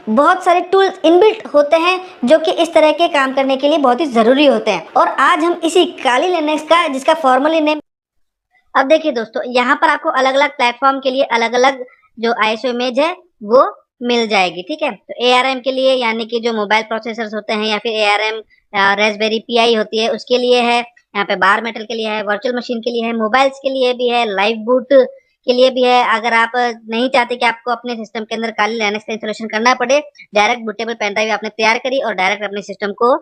बहुत सारे tools inbuilt होते हैं जो कि इस तरह के काम करने के लिए बहुत ही ज़रूरी होते हैं। और आज हम इसी काली लिनक्स का, जिसका फॉर्मली नेम, अब देखिए दोस्तों, यहाँ पर आपको अलग अलग प्लेटफॉर्म के लिए अलग अलग जो आईएसओ इमेज है वो मिल जाएगी। ठीक है, तो एआरएम के लिए यानी कि जो मोबाइल प्रोसेसर्स होते हैं, या फिर एआरएम रेस्पबेरी पीआई होती है उसके लिए है, यहाँ पे बार मेटल के लिए है, वर्चुअल मशीन के लिए है, मोबाइल्स के लिए भी है, लाइव बूट के लिए भी है। अगर आप नहीं चाहते कि आपको अपने सिस्टम के अंदर काली लिनक्स का इंस्टॉलेशन करना पड़े, डायरेक्ट बूटेबल पेन ड्राइव आपने तैयार करी और डायरेक्ट अपने सिस्टम को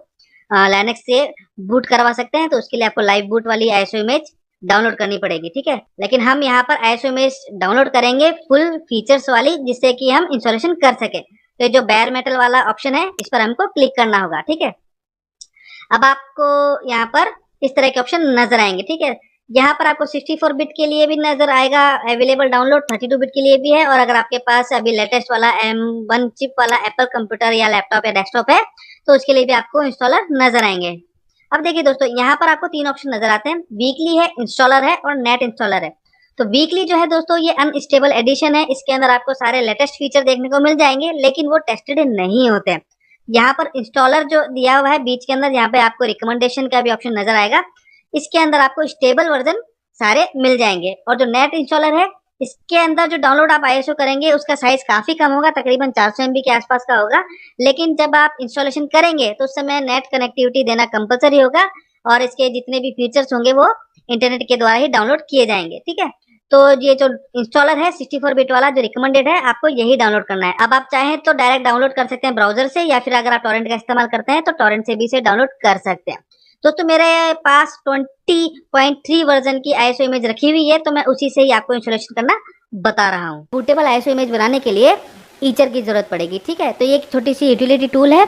लिनक्स से बूट करवा सकते हैं, तो उसके लिए आपको लाइव बूट वाली आईएसओ इमेज डाउनलोड करनी पड़ेगी। ठीक है, लेकिन हम यहाँ पर आईएसओ इमेज डाउनलोड करेंगे फुल फीचर्स वाली, जिससे कि हम इंस्टॉलेशन कर सके। तो जो बेयर मेटल वाला ऑप्शन है इस पर हमको क्लिक करना होगा। ठीक है, अब आपको यहाँ पर इस तरह के ऑप्शन नजर आएंगे। ठीक है, यहाँ पर आपको 64 बिट के लिए भी नजर आएगा अवेलेबल डाउनलोड, 32 बिट के लिए भी है। और अगर आपके पास अभी लेटेस्ट वाला M1 चिप वाला एप्पल कंप्यूटर या लैपटॉप या डेस्कटॉप है तो उसके लिए भी आपको इंस्टॉलर नजर आएंगे। अब देखिए दोस्तों, यहाँ पर आपको तीन ऑप्शन नजर आते हैं, वीकली है, इंस्टॉलर है और नेट इंस्टॉलर है। तो वीकली जो है दोस्तों ये अनस्टेबल एडिशन है, इसके अंदर आपको सारे लेटेस्ट फीचर देखने को मिल जाएंगे, लेकिन वो टेस्टेड नहीं होते हैं। यहाँ पर इंस्टॉलर जो दिया हुआ है बीच के अंदर, यहाँ पे आपको रिकमेंडेशन का भी ऑप्शन नजर आएगा, इसके अंदर आपको स्टेबल वर्जन सारे मिल जाएंगे। और जो नेट इंस्टॉलर है इसके अंदर जो डाउनलोड आप आईएसओ करेंगे उसका साइज काफी कम होगा, तकरीबन 400 MB के आसपास का होगा। लेकिन जब आप इंस्टॉलेशन करेंगे तो उस समय नेट कनेक्टिविटी देना कंपलसरी होगा और इसके जितने भी फीचर्स होंगे वो इंटरनेट के द्वारा ही डाउनलोड किए जाएंगे। ठीक है, तो ये जो इंस्टॉलर है 64 बिट वाला जो रिकमेंडेड है, आपको यही डाउनलोड करना है। अब आप चाहें तो डायरेक्ट डाउनलोड कर सकते हैं ब्राउजर से, या फिर अगर आप टॉरेंट का इस्तेमाल करते हैं तो टॉरेंट से भी इसे डाउनलोड कर सकते हैं। दोस्तों मेरे पास 20.3 वर्जन की आईएसओ इमेज रखी हुई है, तो मैं उसी से ही आपको इंस्टॉलेशन करना बता रहा हूँ। बूटेबल आईएसओ इमेज बनाने के लिए ईचर की जरूरत पड़ेगी। ठीक है, तो ये एक छोटी सी यूटिलिटी टूल है,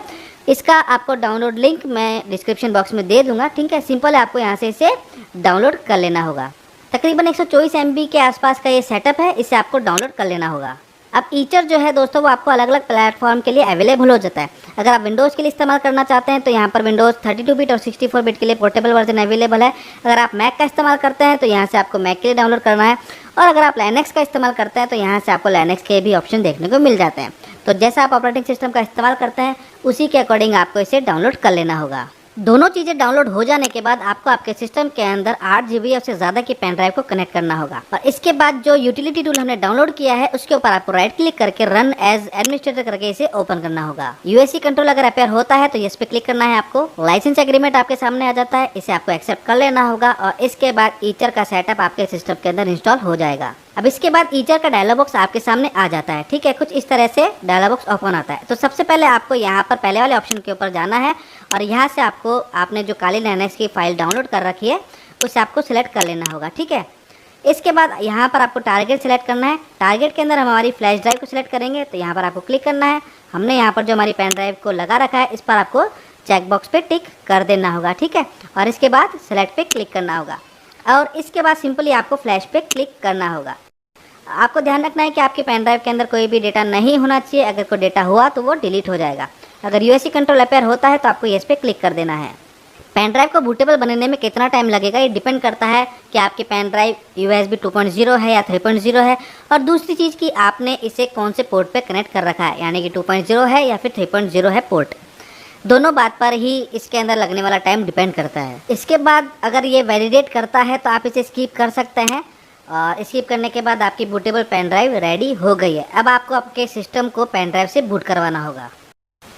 इसका आपको डाउनलोड लिंक मैं डिस्क्रिप्शन बॉक्स में दे दूंगा। ठीक है, सिंपल है, आपको यहाँ से इसे डाउनलोड कर लेना होगा। तकरीबन 124 MB के आसपास का ये सेटअप है, इसे आपको डाउनलोड कर लेना होगा। अब ईचर जो है दोस्तों वो आपको अलग अलग प्लेटफॉर्म के लिए अवेलेबल हो जाता है। अगर आप विंडोज़ के लिए इस्तेमाल करना चाहते हैं तो यहाँ पर विंडोज़ 32 बिट और 64 बिट के लिए पोर्टेबल वर्जन अवेलेबल है। अगर आप मैक का इस्तेमाल करते हैं तो यहाँ से आपको मैक के लिए डाउनलोड करना है, और अगर आप लाइनक्स का इस्तेमाल करते हैं तो यहाँ से आपको लाइनक्स के भी ऑप्शन देखने को मिल जाते हैं। तो जैसा आप ऑपरेटिंग सिस्टम का इस्तेमाल करते हैं उसी के अकॉर्डिंग आपको इसे डाउनलोड कर लेना होगा। दोनों चीज़ें डाउनलोड हो जाने के बाद आपको आपके सिस्टम के अंदर 8 GB या उससे ज़्यादा की पेन ड्राइव को कनेक्ट करना होगा, और इसके बाद जो यूटिलिटी टूल हमने डाउनलोड किया है उसके ऊपर आपको राइट क्लिक करके रन एज एडमिनिस्ट्रेटर करके इसे ओपन करना होगा। यूएससी कंट्रोल अगर अपेयर होता है तो इस पे क्लिक करना है आपको। लाइसेंस एग्रीमेंट आपके सामने आ जाता है, इसे आपको एक्सेप्ट कर लेना होगा, और इसके बाद ईचर का सेटअप आपके सिस्टम के अंदर इंस्टॉल हो जाएगा। अब इसके बाद ईचर का डायलॉग बॉक्स आपके सामने आ जाता है। ठीक है, कुछ इस तरह से डायलॉग बॉक्स ओपन आता है। तो सबसे पहले आपको यहाँ पर पहले वाले ऑप्शन के ऊपर जाना है, और यहाँ से आपको आपने जो काली लिनक्स की फाइल डाउनलोड कर रखी है उसे आपको सिलेक्ट कर लेना होगा। ठीक है, इसके बाद यहाँ पर आपको टारगेट सिलेक्ट करना है। टारगेट के अंदर हम हमारी फ्लैश ड्राइव को सिलेक्ट करेंगे, तो यहाँ पर आपको क्लिक करना है। हमने यहाँ पर जो हमारी पेन ड्राइव को लगा रखा है इस पर आपको चेक बॉक्स पे टिक कर देना होगा। ठीक है, और इसके बाद सिलेक्ट पे क्लिक करना होगा, और इसके बाद सिंपली आपको फ्लैश पे क्लिक करना होगा। आपको ध्यान रखना है कि आपकी पेन ड्राइव के अंदर कोई भी डेटा नहीं होना चाहिए, अगर कोई डेटा हुआ तो वो डिलीट हो जाएगा। अगर यूएससी कंट्रोल अपेयर होता है तो आपको यस पे क्लिक कर देना है। पेन ड्राइव को बूटेबल बनने में कितना टाइम लगेगा ये डिपेंड करता है कि आपकी पेन ड्राइव USB 2.0 है या 3.0 है, और दूसरी चीज़ कि आपने इसे कौन से पोर्ट पे कनेक्ट कर रखा है, यानी कि 2.0 है या फिर 3.0 है पोर्ट। दोनों बात पर ही इसके अंदर लगने वाला टाइम डिपेंड करता है। इसके बाद अगर ये वैलिडेट करता है तो आप इसे स्किप कर सकते हैं, और स्किप करने के बाद आपकी बूटेबल पेन ड्राइव रेडी हो गई है। अब आपको आपके सिस्टम को पेन ड्राइव से बूट करवाना होगा।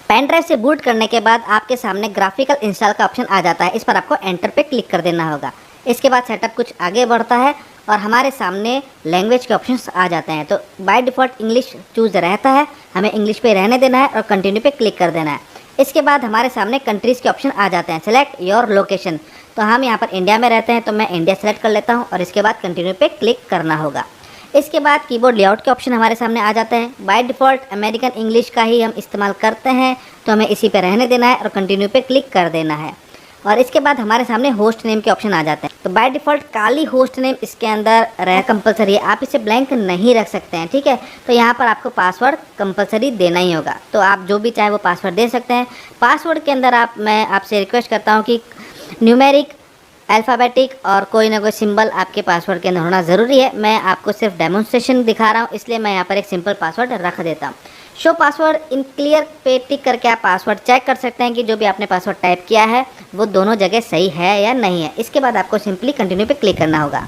पेन ड्राइव से बूट करने के बाद आपके सामने ग्राफिकल इंस्टॉल का ऑप्शन आ जाता है, इस पर आपको एंटर पे क्लिक कर देना होगा। इसके बाद सेटअप कुछ आगे बढ़ता है और हमारे सामने लैंग्वेज के ऑप्शंस आ जाते हैं। तो बाय डिफ़ॉल्ट इंग्लिश चूज़ रहता है, हमें इंग्लिश पे रहने देना है और कंटिन्यू पे क्लिक कर देना है। इसके बाद हमारे सामने कंट्रीज़ के ऑप्शन आ जाते हैं, सेलेक्ट योर लोकेशन। तो हम यहाँ पर इंडिया में रहते हैं तो मैं इंडिया सेलेक्ट कर लेता हूँ, और इसके बाद कंटिन्यू पे क्लिक करना होगा। इसके बाद कीबोर्ड लेआउट के ऑप्शन हमारे सामने आ जाते हैं। बाय डिफ़ॉल्ट अमेरिकन इंग्लिश का ही हम इस्तेमाल करते हैं, तो हमें इसी पे रहने देना है और कंटिन्यू पे क्लिक कर देना है। और इसके बाद हमारे सामने होस्ट नेम के ऑप्शन आ जाते हैं। तो by default Kali host name इसके अंदर रह कंपलसरी है, आप इसे ब्लैंक नहीं रख सकते हैं। ठीक है, तो यहाँ पर आपको पासवर्ड कंपलसरी देना ही होगा, तो आप जो भी चाहे वो पासवर्ड दे सकते हैं। पासवर्ड के अंदर मैं आपसे रिक्वेस्ट करता हूँ कि न्यूमेरिक, अल्फ़ाबेटिक और कोई ना कोई सिंबल आपके पासवर्ड के अंदर होना ज़रूरी है। मैं आपको सिर्फ डेमोन्स्ट्रेशन दिखा रहा हूँ, इसलिए मैं यहाँ पर एक सिंपल पासवर्ड रख देता हूँ। शो पासवर्ड इन क्लियर पे टिक करके आप पासवर्ड चेक कर सकते हैं कि जो भी आपने पासवर्ड टाइप किया है वो दोनों जगह सही है या नहीं है। इसके बाद आपको सिंपली कंटिन्यू पे क्लिक करना होगा।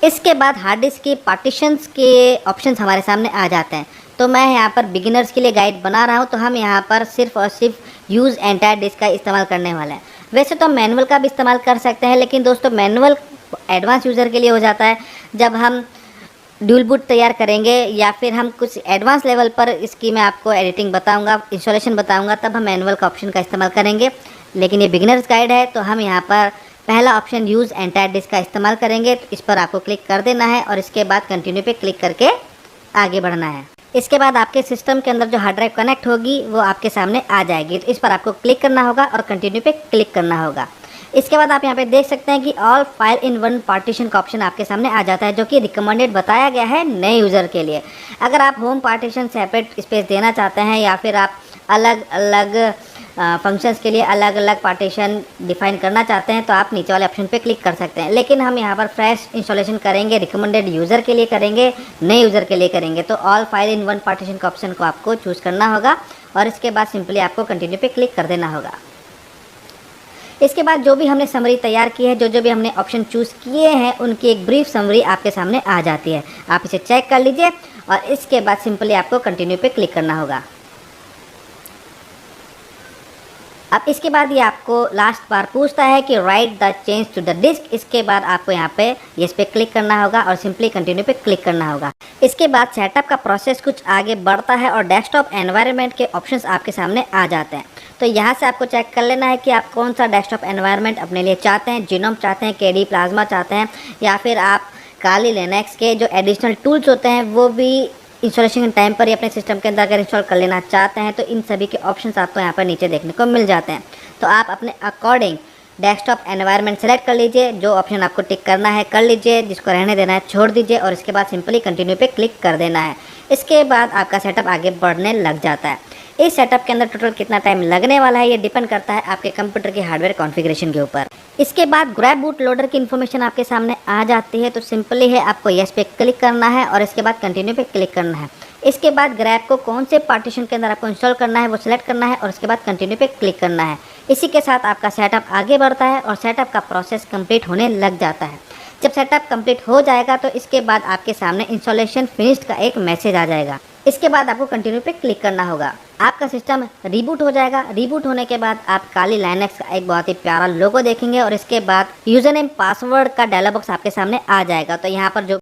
इसके बाद हार्ड डिस्क की पार्टीशंस के ऑप्शंस हमारे सामने आ जाते हैं। तो मैं यहाँ पर बिगिनर्स के लिए गाइड बना रहा हूँ, तो हम यहाँ पर सिर्फ और सिर्फ यूज़ एंटायर डिस्क का इस्तेमाल करने वाले हैं। वैसे तो मैनुअल का भी इस्तेमाल कर सकते हैं, लेकिन दोस्तों मैनुअल एडवांस यूज़र के लिए हो जाता है। जब हम ड्यूल बूट तैयार करेंगे या फिर हम कुछ एडवांस लेवल पर इसकी मैं आपको एडिटिंग बताऊंगा, इंस्टॉलेशन बताऊंगा, तब हम मैनुअल का ऑप्शन का इस्तेमाल करेंगे। लेकिन ये बिगिनर्स गाइड है, तो हम यहाँ पर पहला ऑप्शन यूज़ एंटायर डिस्क का इस्तेमाल करेंगे। तो इस पर आपको क्लिक कर देना है और इसके बाद कंटिन्यू पे क्लिक करके आगे बढ़ना है। इसके बाद आपके सिस्टम के अंदर जो हार्ड ड्राइव कनेक्ट होगी वो आपके सामने आ जाएगी। तो इस पर आपको क्लिक करना होगा और कंटिन्यू पे क्लिक करना होगा। इसके बाद आप यहाँ पे देख सकते हैं कि all file in one partition का ऑप्शन आपके सामने आ जाता है, जो कि रिकमेंडेड बताया गया है नए यूज़र के लिए। अगर आप होम पार्टीशन सेपरेट स्पेस देना चाहते हैं या फिर आप अलग अलग फंक्शंस के लिए अलग अलग पार्टीशन डिफाइन करना चाहते हैं, तो आप नीचे वाले ऑप्शन पे क्लिक कर सकते हैं। लेकिन हम यहाँ पर फ्रेश इंस्टॉलेशन करेंगे, रिकमेंडेड यूज़र के लिए करेंगे, नए यूज़र के लिए करेंगे। तो all file in one partition का ऑप्शन को आपको चूज़ करना होगा और इसके बाद सिंपली आपको कंटिन्यू पे क्लिक कर देना होगा। इसके बाद जो भी हमने समरी तैयार की है, जो भी हमने ऑप्शन चूज़ किए हैं, उनकी एक ब्रीफ समरी आपके सामने आ जाती है। आप इसे चेक कर लीजिए और इसके बाद सिंपली आपको कंटिन्यू पे क्लिक करना होगा। अब इसके बाद ये आपको लास्ट बार पूछता है कि write the change to the disk. इसके बाद आपको यहाँ पे यस पे क्लिक करना होगा और सिंपली कंटिन्यू पे क्लिक करना होगा। इसके बाद सेटअप का प्रोसेस कुछ आगे बढ़ता है और डेस्कटॉप एनवायरनमेंट के ऑप्शंस आपके सामने आ जाते हैं। तो यहाँ से आपको चेक कर लेना है कि आप कौन सा डेस्कटॉप एनवायरनमेंट अपने लिए चाहते हैं। जिनोम चाहते हैं, केडी प्लाज्मा चाहते हैं, या फिर आप काली लिनक्स के जो एडिशनल टूल्स होते हैं वो भी इंस्टॉलेशन टाइम पर ही अपने सिस्टम के अंदर अगर इंस्टॉल कर लेना चाहते हैं, तो इन सभी के ऑप्शंस आपको यहाँ पर नीचे देखने को मिल जाते हैं। तो आप अपने अकॉर्डिंग डेस्कटॉप एनवायरनमेंट सेलेक्ट कर लीजिए। जो ऑप्शन आपको टिक करना है कर लीजिए, जिसको रहने देना है छोड़ दीजिए और इसके बाद सिंपली कंटिन्यू पे क्लिक कर देना है। इसके बाद आपका सेटअप आगे बढ़ने लग जाता है। इस सेटअप के अंदर टोटल कितना टाइम लगने वाला है ये डिपेंड करता है आपके कंप्यूटर के हार्डवेयर कॉन्फ़िगरेशन के ऊपर। इसके बाद ग्रैब बूट लोडर की इन्फॉर्मेशन आपके सामने आ जाती है। तो सिंपली है आपको यस पे क्लिक करना है और इसके बाद कंटिन्यू पे क्लिक करना है। इसके बाद ग्रैब को कौन से पार्टीशन के अंदर आपको इंस्टॉल करना है वो सिलेक्ट करना है और उसके बाद कंटिन्यू पे क्लिक करना है। इसी के साथ आपका सेटअप आगे बढ़ता है और सेटअप का प्रोसेस कंप्लीट होने लग जाता है। जब सेटअप कंप्लीट हो जाएगा तो इसके बाद आपके सामने इंस्टॉलेशन फिनिश्ड का एक मैसेज आ जाएगा। इसके बाद आपको कंटिन्यू पे क्लिक करना होगा। आपका सिस्टम रिबूट हो जाएगा। रिबूट होने के बाद आप काली लाइनक्स का एक बहुत ही प्यारा लोगो देखेंगे और इसके बाद यूजर नेम पासवर्ड का डायलॉग बॉक्स आपके सामने आ जाएगा। तो यहाँ पर जो